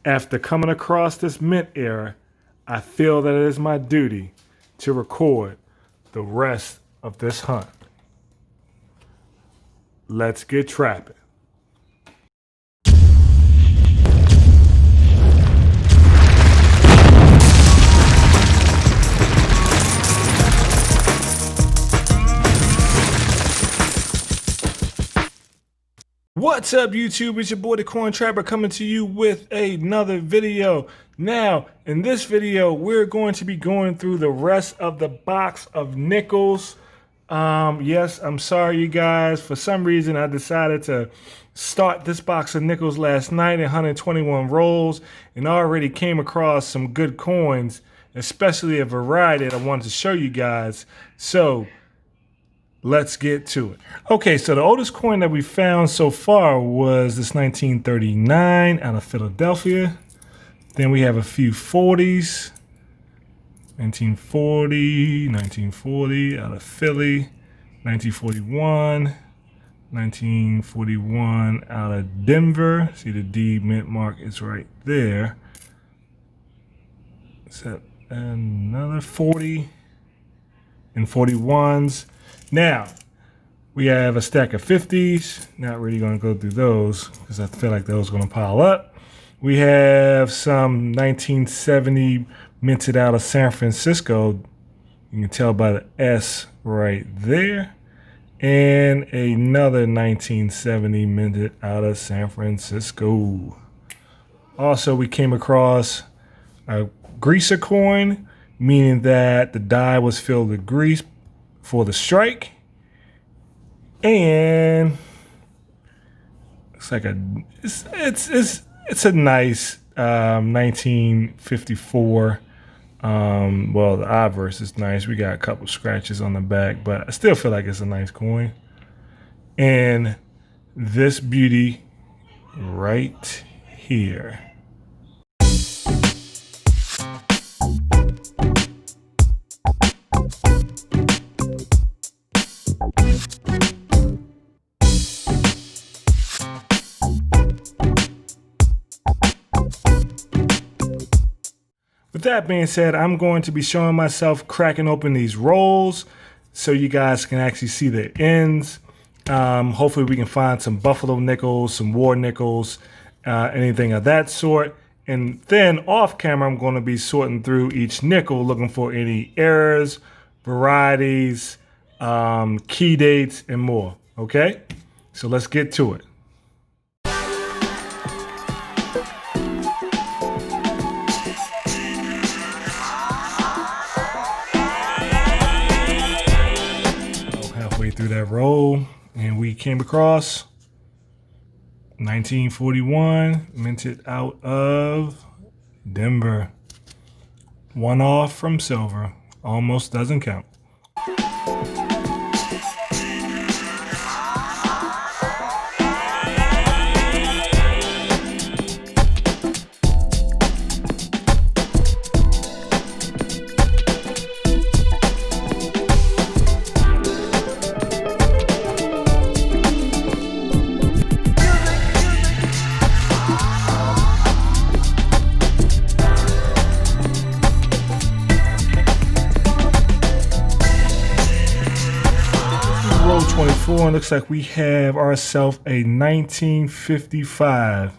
After coming across this mint era, I feel that it is my duty to record the rest of this hunt. Let's get trapping. What's up, YouTube? It's your boy the Corn Trapper coming to you with another video. Now, in this video, we're going to be going through the rest of the box of nickels. Yes, I'm sorry, you guys. For some reason, I decided to start this box of nickels last night in 121 rolls and already came across some good coins, especially a variety that I wanted to show you guys. So let's get to it. Okay, so the oldest coin that we found so far was this 1939 out of Philadelphia. Then we have a few 40s. 1940 out of Philly. 1941 out of Denver. See, the D mint mark is right there. So another 40 and 41s. Now, we have a stack of 50s. Not really going to go through those because I feel like those are going to pile up. We have some 1970 minted out of San Francisco. You can tell by the S right there. And another 1970 minted out of San Francisco. Also, we came across a greaser coin, meaning that the die was filled with grease for the strike. And it's like it's a nice 1954. Well, the obverse is nice. We got a couple scratches on the back, but I still feel like it's a nice coin. And this beauty right here. With that being said, I'm going to be showing myself cracking open these rolls so you guys can actually see the ends. Hopefully we can find some buffalo nickels, some war nickels, anything of that sort. And then off camera, I'm going to be sorting through each nickel, looking for any errors, varieties, key dates, and more. Okay, so let's get to it. Through that roll, and we came across 1941 minted out of Denver. One off from silver, almost doesn't count. Roll 24, and looks like we have ourselves a 1955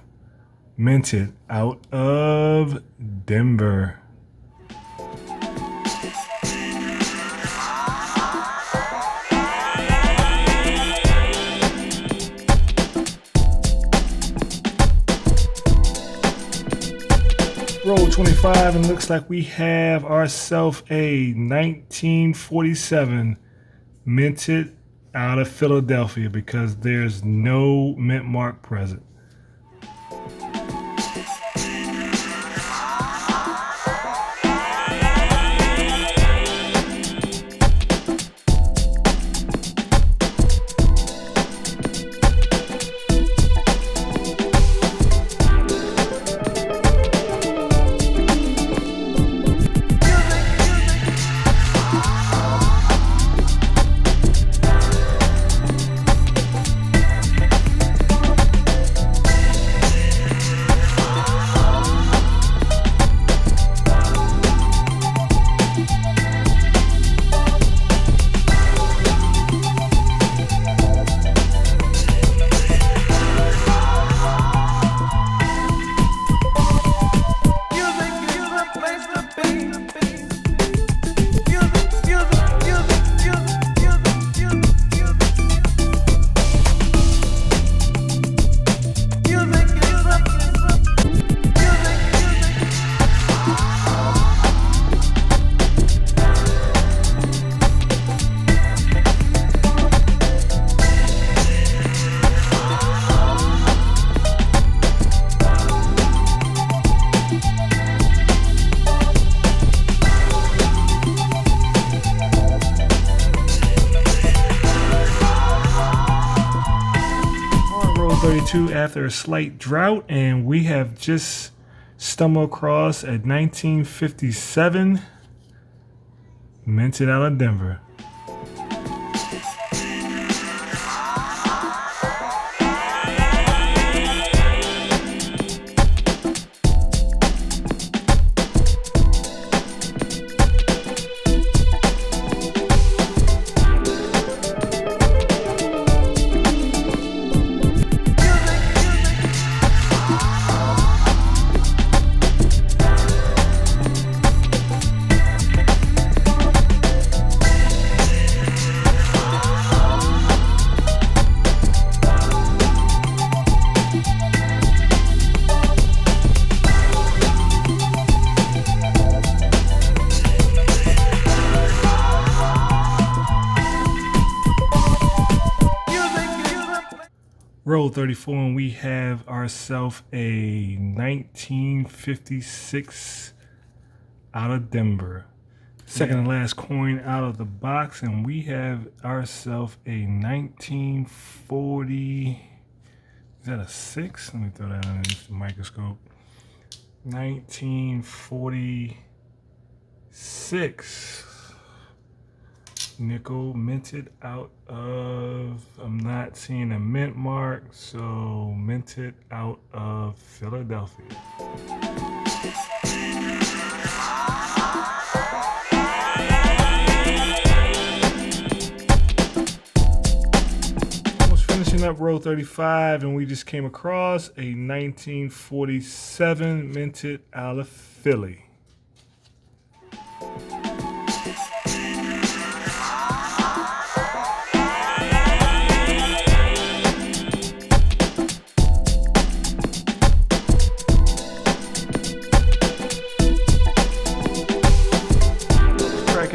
minted out of Denver. Roll 25, and looks like we have ourselves a 1947 minted out of Philadelphia because there's no mint mark present. to after a slight drought, and we have just stumbled across a 1957 minted out of Denver. Roll 34, and we have ourselves a 1956 out of Denver. Second and last coin out of the box, and we have ourselves a 1940. Is that a 6? Let me throw that underneath the microscope. 1946. Nickel minted out of, I'm not seeing a mint mark, so minted out of Philadelphia. Almost finishing up row 35, and we just came across a 1947 minted out of Philly.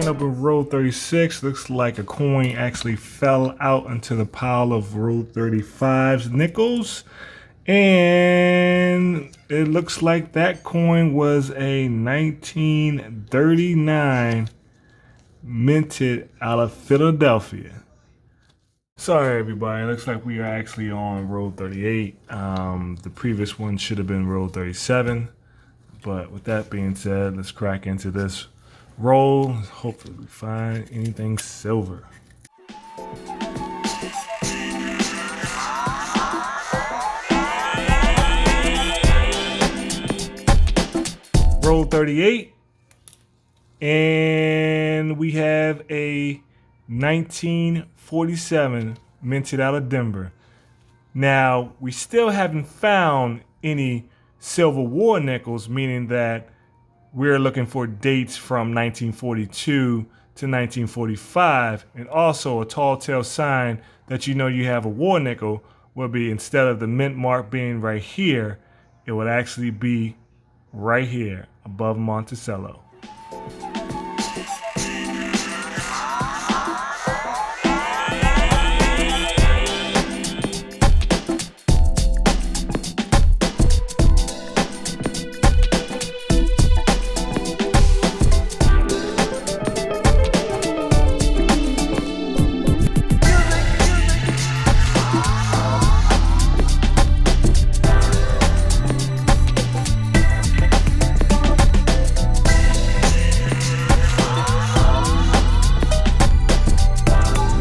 Up in row 36, looks like a coin actually fell out into the pile of row 35's nickels, and it looks like that coin was a 1939 minted out of Philadelphia. Sorry everybody, it looks like we are actually on row 38. The previous one should have been row 37, but with that being said, let's crack into this roll. Hopefully we find anything silver. Roll 38, and we have a 1947 minted out of Denver. Now, we still haven't found any Civil War nickels, meaning that we're looking for dates from 1942 to 1945, and also a tall tale sign that you know you have a war nickel will be, instead of the mint mark being right here, it would actually be right here above Monticello.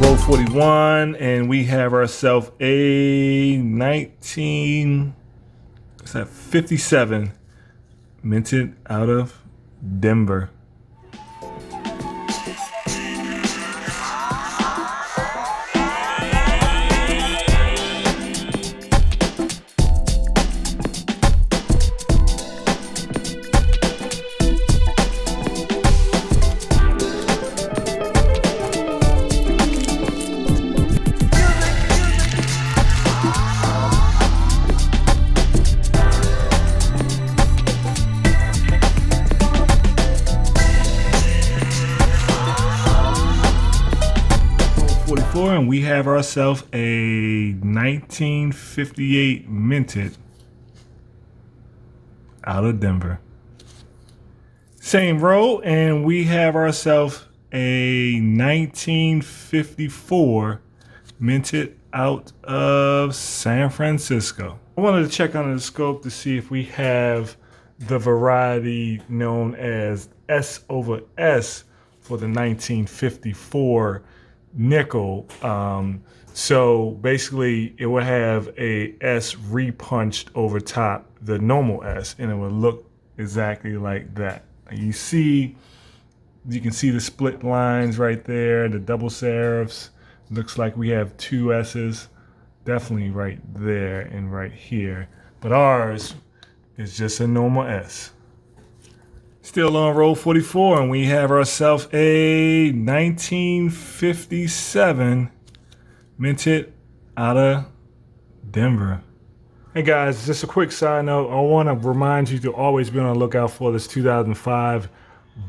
Row 41, and we have ourselves a 1957 minted out of Denver. And we have ourselves a 1958 minted out of Denver. Same row, and we have ourselves a 1954 minted out of San Francisco. I wanted to check under the scope to see if we have the variety known as S over S for the 1954 nickel. So basically it would have a S repunched over top the normal S, and it would look exactly like that. You can see the split lines right there, the double serifs. Looks like we have two S's, definitely right there and right here. But ours is just a normal S. Still on roll 44, and we have ourselves a 1957 minted out of Denver. Hey guys, just a quick side note. I want to remind you to always be on the lookout for this 2005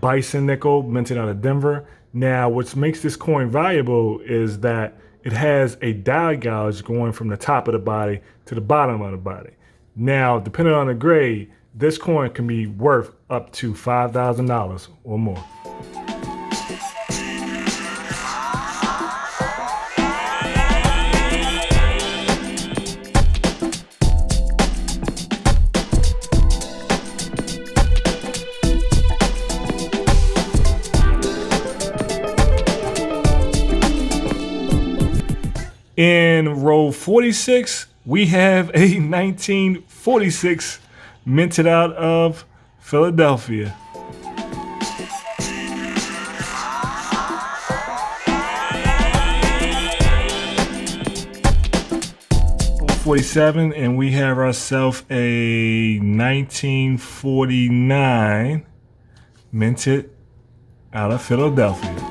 Bison nickel minted out of Denver. Now, what makes this coin valuable is that it has a die gouge going from the top of the body to the bottom of the body. Now, depending on the grade, this coin can be worth up to $5,000 or more. In row 46, we have a 1946 minted out of Philadelphia. 47, and we have ourselves a 1949 minted out of Philadelphia.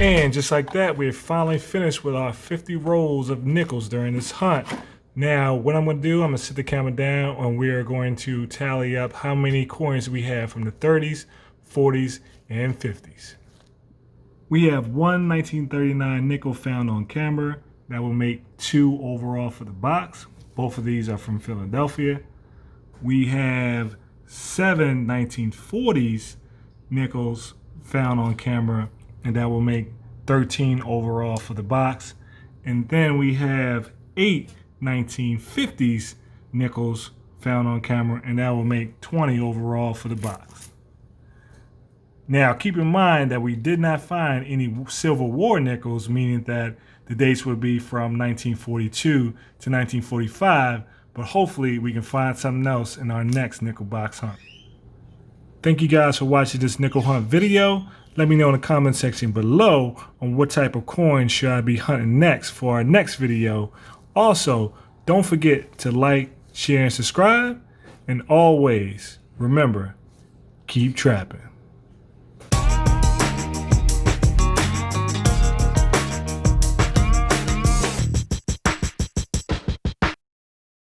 And just like that, we're finally finished with our 50 rolls of nickels during this hunt. Now, what I'm going to do, I'm going to sit the camera down and we are going to tally up how many coins we have from the 30s, 40s, and 50s. We have one 1939 nickel found on camera. That will make 2 overall for the box. Both of these are from Philadelphia. We have 7 1940s nickels found on camera, and that will make 13 overall for the box. And then we have 8 1950s nickels found on camera, and that will make 20 overall for the box. Now, keep in mind that we did not find any Civil War nickels, meaning that the dates would be from 1942 to 1945, but hopefully we can find something else in our next nickel box hunt. Thank you guys for watching this nickel hunt video. Let me know in the comment section below on what type of coin should I be hunting next for our next video. Also, don't forget to like, share, and subscribe. And always remember, keep trapping.